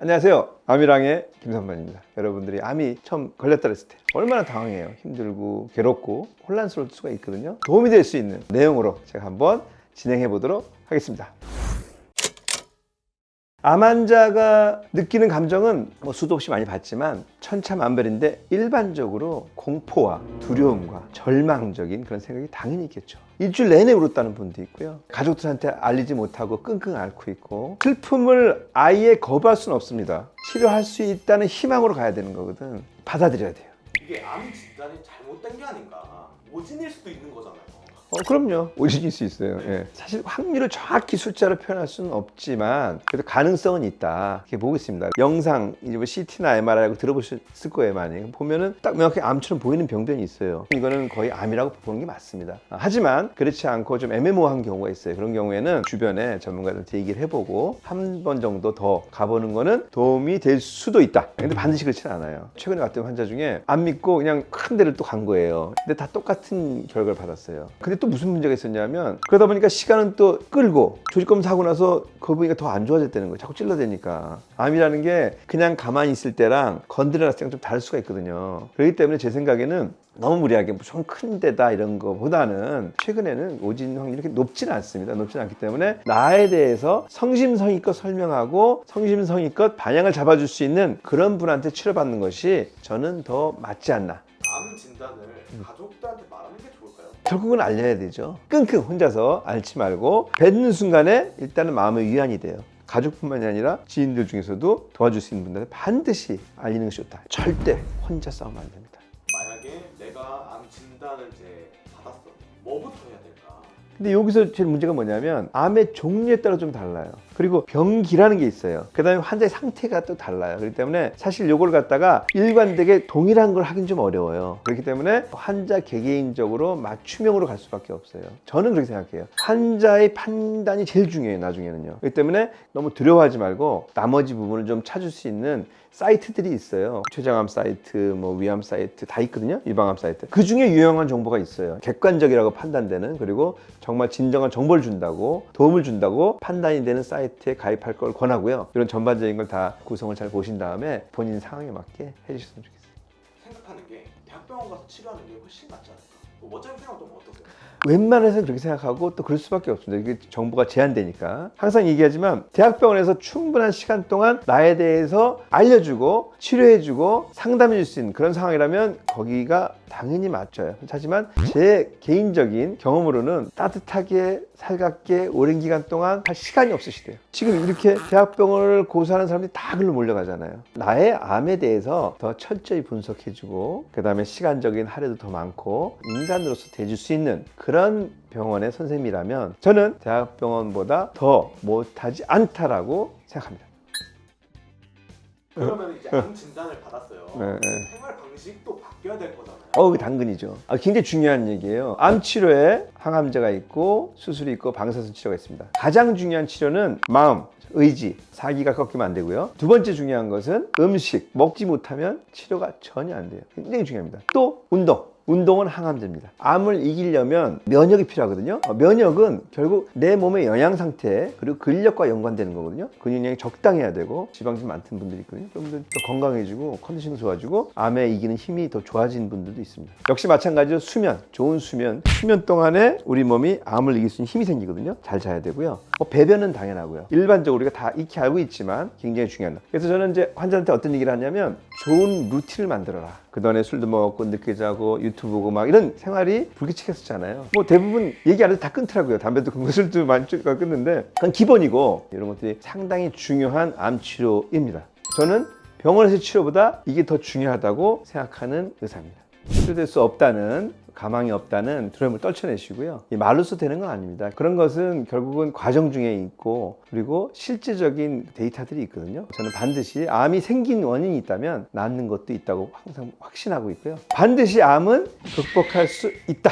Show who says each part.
Speaker 1: 안녕하세요. 암이랑의 김선반입니다. 여러분들이 암이 처음 걸렸다 그랬을 때 얼마나 당황해요. 힘들고 괴롭고 혼란스러울 수가 있거든요. 도움이 될 수 있는 내용으로 제가 한번 진행해 보도록 하겠습니다. 암 환자가 느끼는 감정은 수도 없이 많이 봤지만 천차만별인데 일반적으로 공포와 두려움과 절망적인 그런 생각이 당연히 있겠죠. 일주일 내내 울었다는 분도 있고요. 가족들한테 알리지 못하고 끙끙 앓고 있고, 슬픔을 아예 거부할 수는 없습니다. 치료할 수 있다는 희망으로 가야 되는 거거든. 받아들여야 돼요.
Speaker 2: 이게 암 진단이 잘못된 게 아닌가, 오진일 수도 있는 거잖아요.
Speaker 1: 그럼요. 오진일 수 있어요. 예. 사실 확률을 정확히 숫자로 표현할 수는 없지만 그래도 가능성은 있다. 이렇게 보고 있습니다. 영상, 이제 뭐 CT나 MRI라고 들어보셨을 거예요, 많이. 보면은 딱 명확히 암처럼 보이는 병변이 있어요. 이거는 거의 암이라고 보는 게 맞습니다. 하지만 그렇지 않고 좀 애매모호한 경우가 있어요. 그런 경우에는 주변에 전문가들한테 얘기를 해보고 한 번 정도 더 가보는 거는 도움이 될 수도 있다. 근데 반드시 그렇지는 않아요. 최근에 갔던 환자 중에 안 믿고 그냥 큰 데를 또 간 거예요. 근데 다 똑같은 결과를 받았어요. 근데 또 무슨 문제가 있었냐면, 그러다 보니까 시간은 또 끌고 조직검사 하고 나서 그 부위가 더 안 좋아졌다는 거예요. 자꾸 찔러대니까. 암이라는 게 그냥 가만히 있을 때랑 건드려놨을 때랑 좀 다를 수가 있거든요. 그렇기 때문에 제 생각에는 너무 무리하게 무슨 큰 데다 이런 거보다는 최근에는 오진 확률이 이렇게 높지는 않습니다. 높지는 않기 때문에 나에 대해서 성심성의껏 설명하고 성심성의껏 방향을 잡아줄 수 있는 그런 분한테 치료받는 것이 저는 더 맞지 않나.
Speaker 2: 암 진단을 가족들한테 말하는 게 좋을까요?
Speaker 1: 결국은 알려야 되죠. 끙끙 혼자서 앓지 말고 뱉는 순간에 일단은 마음의 위안이 돼요. 가족뿐만이 아니라 지인들 중에서도 도와줄 수 있는 분들한테 반드시 알리는 것이 좋다. 절대 혼자 싸우면 안 됩니다.
Speaker 2: 만약에 내가 암 진단을 이제 받았어, 뭐부터 해야 될까?
Speaker 1: 근데 여기서 제일 문제가 뭐냐면 암의 종류에 따라 좀 달라요. 그리고 병기라는 게 있어요. 그 다음에 환자의 상태가 또 달라요. 그렇기 때문에 사실 요걸 갖다가 일관되게 동일한 걸 하긴 좀 어려워요. 그렇기 때문에 환자 개개인적으로 맞춤형으로 갈 수밖에 없어요. 저는 그렇게 생각해요. 환자의 판단이 제일 중요해요, 나중에는요. 그렇기 때문에 너무 두려워하지 말고 나머지 부분을 좀 찾을 수 있는 사이트들이 있어요. 췌장암 사이트, 위암 사이트 다 있거든요. 유방암 사이트. 그 중에 유용한 정보가 있어요. 객관적이라고 판단되는, 그리고 정말 진정한 정보를 준다고, 도움을 준다고 판단이 되는 사이트에 가입할 걸 권하고요. 이런 전반적인 걸 다 구성을 잘 보신 다음에 본인 상황에 맞게 해주셨으면 좋겠어요.
Speaker 2: 생각하는 게 대학병원 가서 치료하는 게 훨씬 낫지 않을까? 원장님 생각은 어떠세요?
Speaker 1: 웬만해서는 그렇게 생각하고 또 그럴 수밖에 없습니다. 이게 정보가 제한되니까. 항상 얘기하지만 대학병원에서 충분한 시간 동안 나에 대해서 알려주고 치료해주고 상담해줄 수 있는 그런 상황이라면 거기가 당연히 맞죠. 하지만 제 개인적인 경험으로는 따뜻하게 살갑게 오랜 기간 동안 할 시간이 없으시대요. 지금 이렇게 대학병원을 고수하는 사람들이 다 글로 몰려가잖아요. 나의 암에 대해서 더 철저히 분석해주고, 그 다음에 시간적인 할애도 더 많고 인간으로서 대줄 수 있는 그런 병원의 선생님이라면 저는 대학병원보다 더 못하지 않다라고 생각합니다.
Speaker 2: 그러면 이제 암 진단을 받았어요.
Speaker 1: 네.
Speaker 2: 생활 방식도 바뀌어야 될 거잖아요.
Speaker 1: 그 당근이죠. 굉장히 중요한 얘기예요. 암 치료에 항암제가 있고 수술이 있고 방사선 치료가 있습니다. 가장 중요한 치료는 마음, 의지, 사기가 꺾이면 안 되고요. 두 번째 중요한 것은 음식, 먹지 못하면 치료가 전혀 안 돼요. 굉장히 중요합니다. 또 운동은 항암제입니다. 암을 이기려면 면역이 필요하거든요. 면역은 결국 내 몸의 영양 상태 그리고 근력과 연관되는 거거든요. 근육량이 적당해야 되고, 지방질 많은 분들이 있거든요. 그분들 또 건강해지고 컨디션도 좋아지고 암에 이기는 힘이 더 좋아진 분들도 있습니다. 역시 마찬가지로 수면, 좋은 수면 동안에 우리 몸이 암을 이길 수 있는 힘이 생기거든요. 잘 자야 되고요. 배변은 당연하고요. 일반적으로 우리가 다 익히 알고 있지만 굉장히 중요합니다. 그래서 저는 이제 환자한테 어떤 얘기를 하냐면, 좋은 루틴을 만들어라. 그동안에 술도 먹고 늦게 자고 유튜브 보고 막 이런 생활이 불규칙했었잖아요. 대부분 얘기 안 해도 다 끊더라고요. 담배도 끊고 술도 많이 끊는데 그건 기본이고, 이런 것들이 상당히 중요한 암 치료입니다. 저는 병원에서 치료보다 이게 더 중요하다고 생각하는 의사입니다. 치료될 수 없다는, 가망이 없다는 두려움을 떨쳐내시고요. 말로써 되는 건 아닙니다. 그런 것은 결국은 과정 중에 있고, 그리고 실제적인 데이터들이 있거든요. 저는 반드시 암이 생긴 원인이 있다면 낫는 것도 있다고 항상 확신하고 있고요. 반드시 암은 극복할 수 있다.